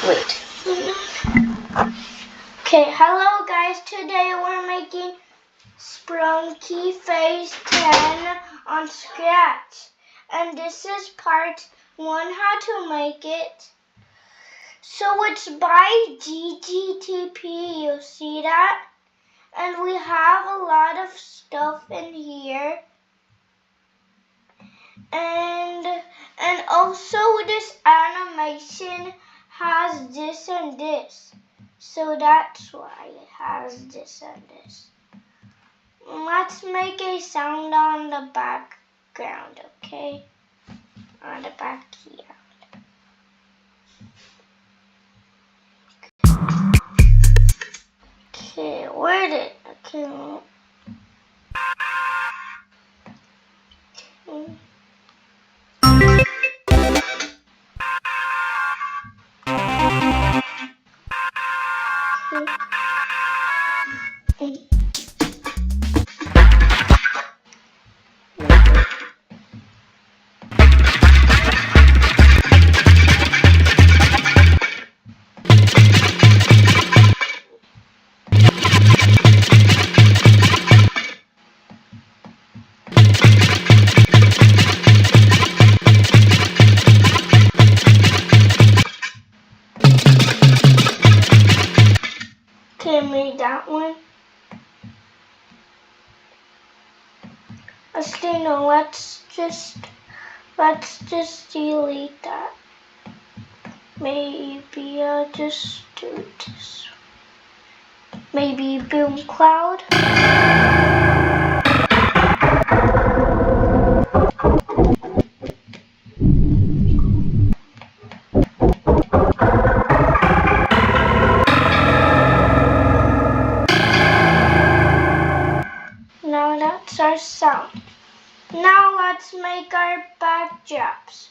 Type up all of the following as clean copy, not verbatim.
Wait. Okay, hello guys. Today we're making Sprunki Phase 10 on Scratch. And this is part 1, how to make it. So it's by GGTP, you see that? And we have a lot of stuff in here. And also this animation has this and this. So that's why it has this and this. Let's make a sound on the background, okay? On the background. Okay, where did okay. Okay, made that one. Actually, no, let's just delete that. Maybe I'll just do this. Maybe boom cloud. Now that's our sound. Now let's make our backdrops.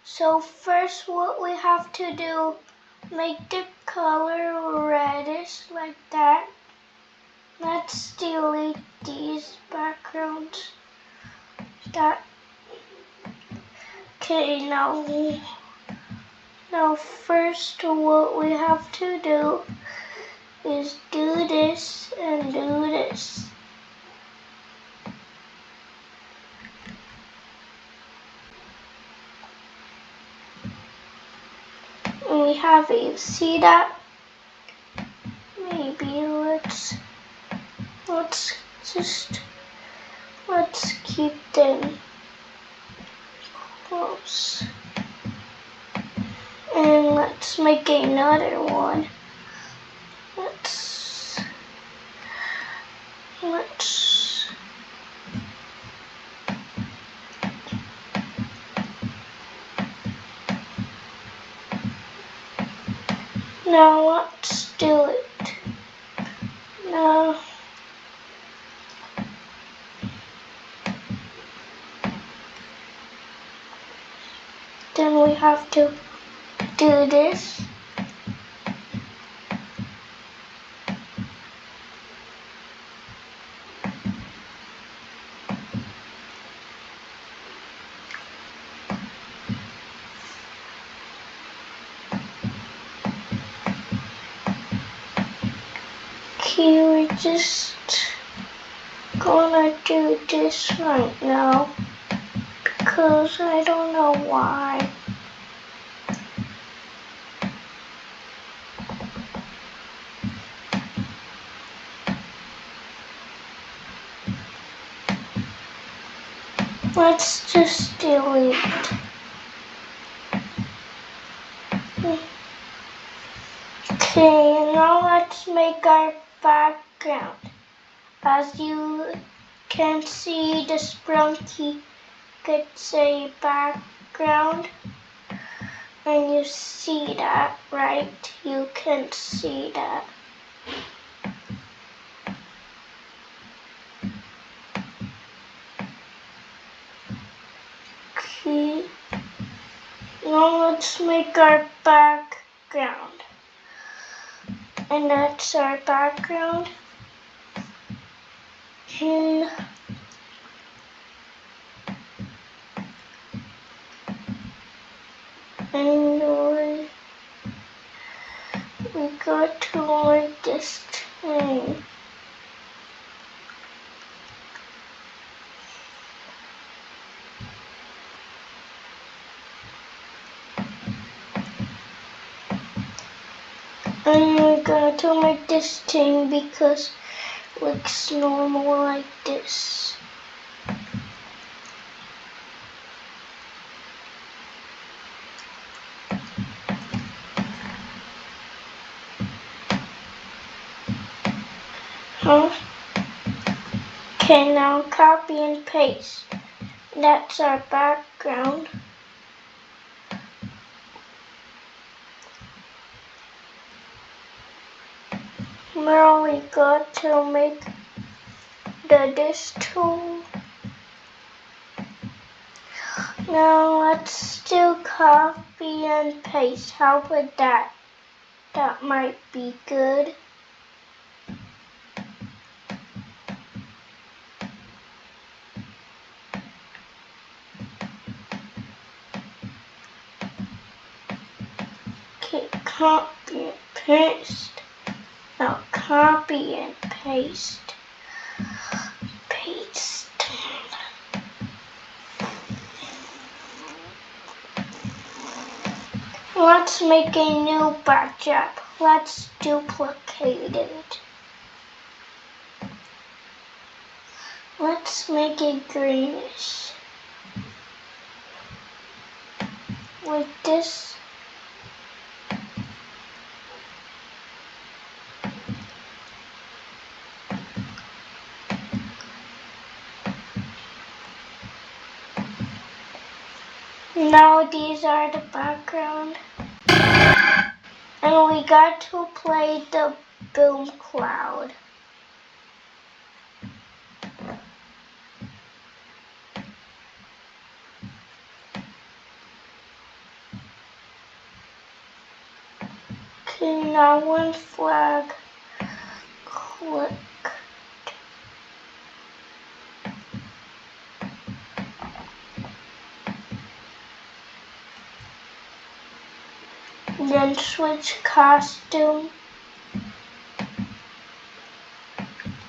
So first what we have to do, make the color reddish like that. Let's delete these backgrounds. Okay, now first what we have to do is do this and do this. And we have a, see that? Maybe let's keep them close. And let's make another one. Now let's do it. Now then we have to do this. Okay, we're just gonna do this right now because I don't know why. Let's just delete. Okay, now let's make our background. As you can see, the Sprunki gets a background. And you see that, right? You can see that. Okay. Now let's make our background. And that's our background. And go to like this thing. I'm going to make this thing because it looks normal like this. Okay, now copy and paste. That's our background. Now we got to make this tool. Now let's do copy and paste. How about that? That might be good. Okay, copy and paste. Now copy and paste. Paste. Let's make a new backdrop. Let's duplicate it. Let's make it greenish. Like this. Now these are the background. And we got to play the boom cloud. Okay, now one flag. Click. Then switch costume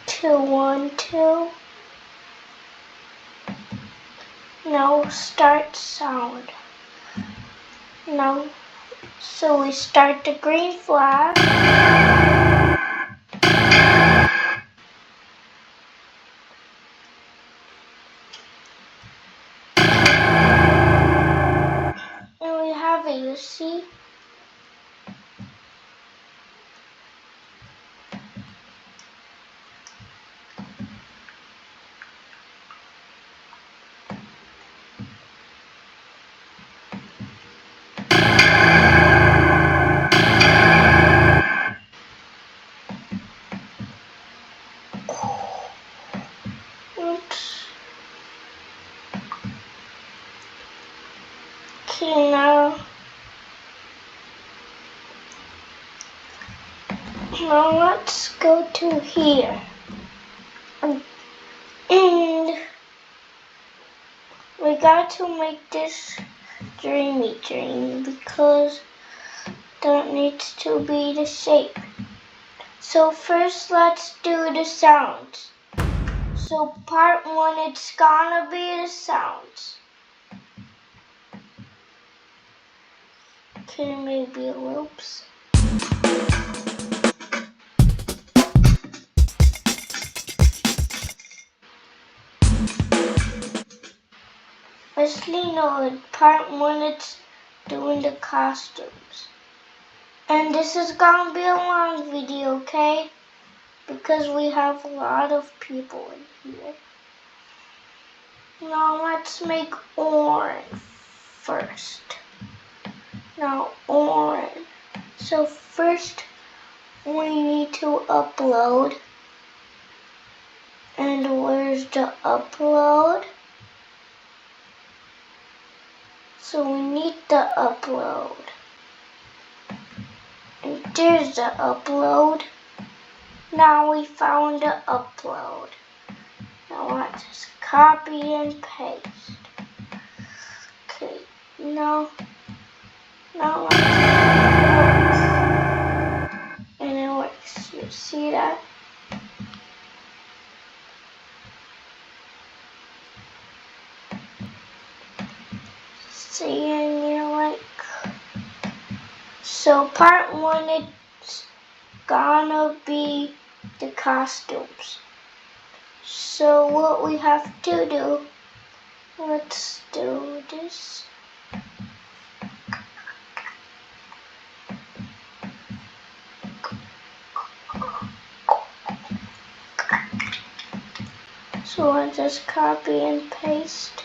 to 1-2. Now start sound. Now, so we start the green flag. And we have it, you see? Oops. Okay, now let's go to here. And we got to make this dreamy because that needs to be the shape. So first let's do the sounds. So part 1, it's gonna be the sounds. Okay, maybe loops. Actually, no, part 1, it's doing the costumes. And this is gonna be a long video, okay? Because we have a lot of people in here. Now let's make Oren first. Now Oren. So first we need to upload. And where's the upload? So we need the upload. And there's the upload. Now we found the upload. Now let's just copy and paste. Okay, now let's So part 1 it's gonna be the costumes. So what we have to do, let's do this. So I just copy and paste.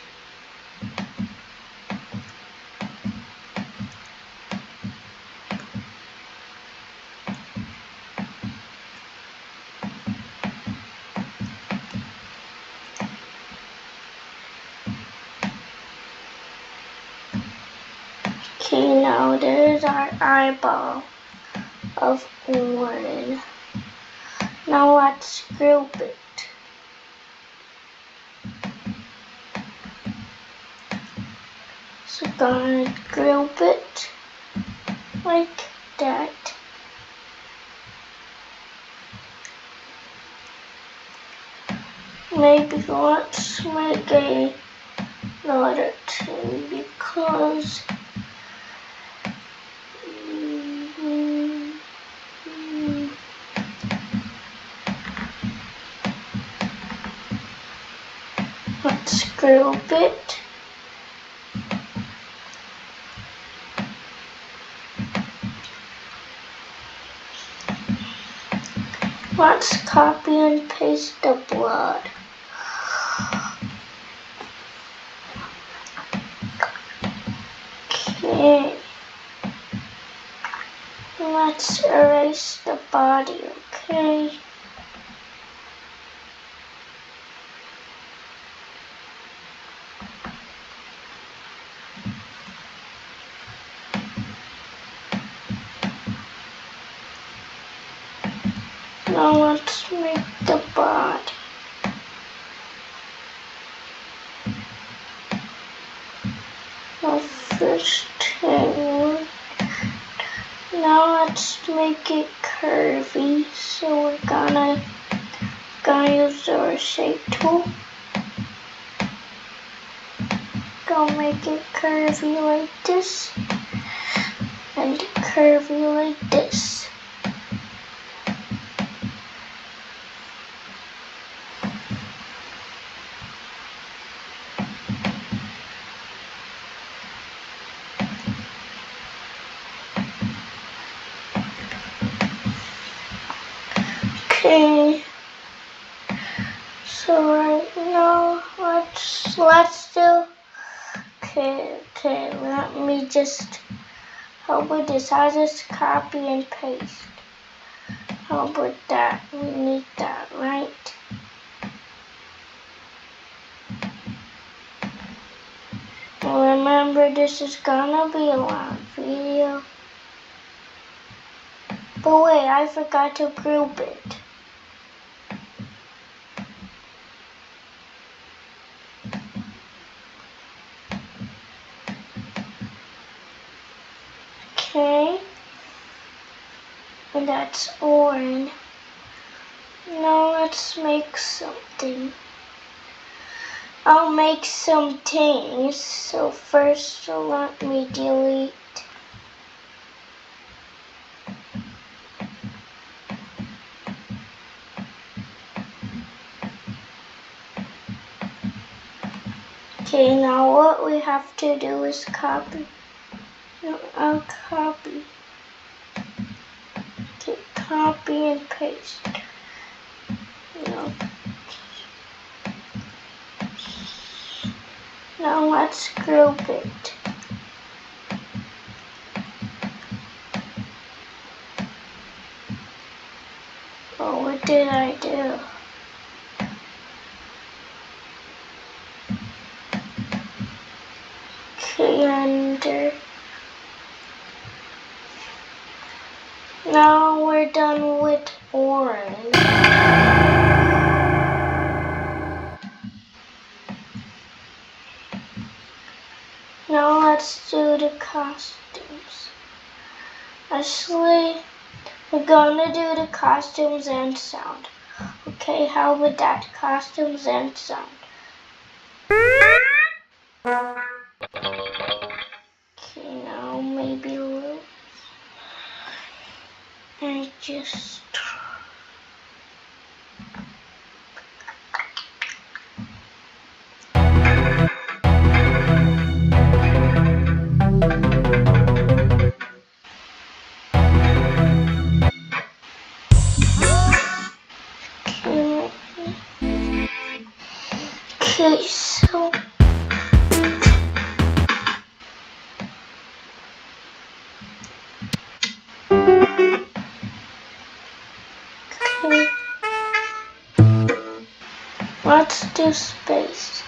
Okay, now there's our eyeball of Oren. Now let's group it. So gonna group it like that. Maybe let's make another two because let's group it. Let's copy and paste the blood. Okay. Let's erase the body, okay? Now let's make the body. The first thing. Now let's make it curvy. So we're gonna use our shape tool. Gonna make it curvy like this. And curvy like this. Okay, so right now let's do. Okay, let me just. How about this? I'll just copy and paste. How about that? We need that, right? Remember, this is gonna be a long video. But wait, I forgot to group it. Okay. And that's Oren. Now let's make something. I'll make some things. So first, let me delete. Okay, now what we have to do is copy. No, I'll copy. Okay, copy and paste. No. Now let's group it. Oh, what did I do? Okay, under. Now we're done with Oren. Now let's do the costumes. Actually, we're gonna do the costumes and sound. Okay, how about that? Costumes and sound. Okay, now maybe a little. I just okay, so okay. Let's do space.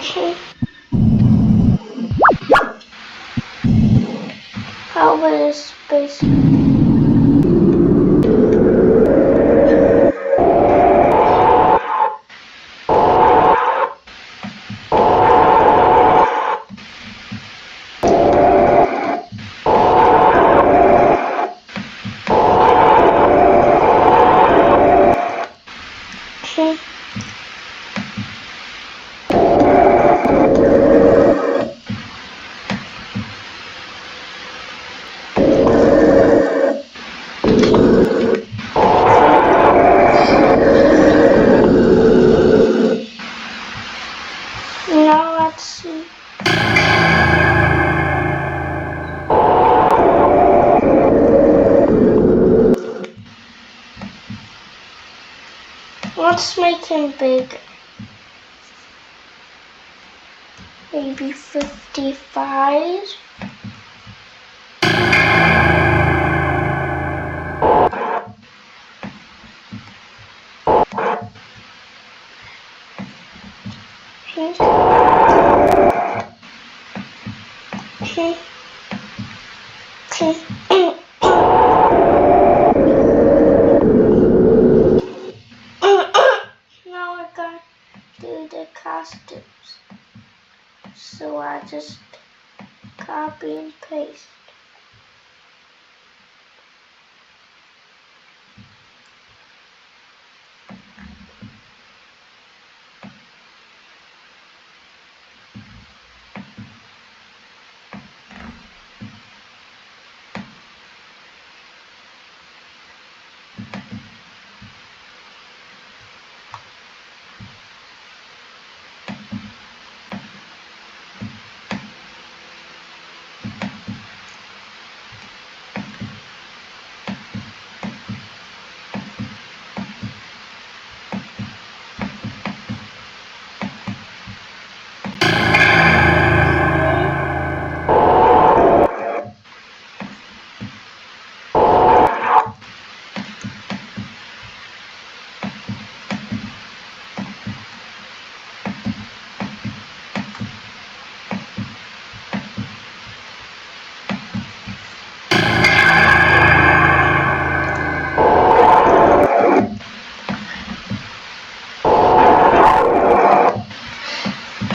Okay. How about a space? Okay. Now let's see. Let's make him big. Maybe 55. Okay. Okay. Okay. Now we're gonna do the costumes. So I just copy and paste.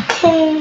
Okay.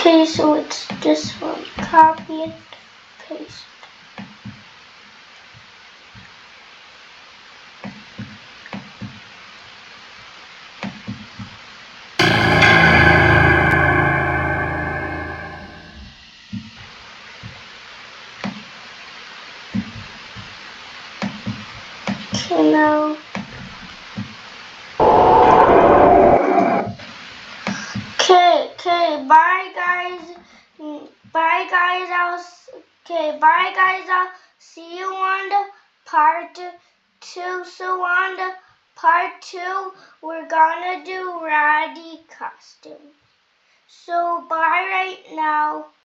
Okay, so it's this one. Copy and paste. Okay, now. Okay, bye guys. Bye guys. Bye guys. I'll see you on the part 2. So on the part 2, we're gonna do Ratty costume. So bye right now.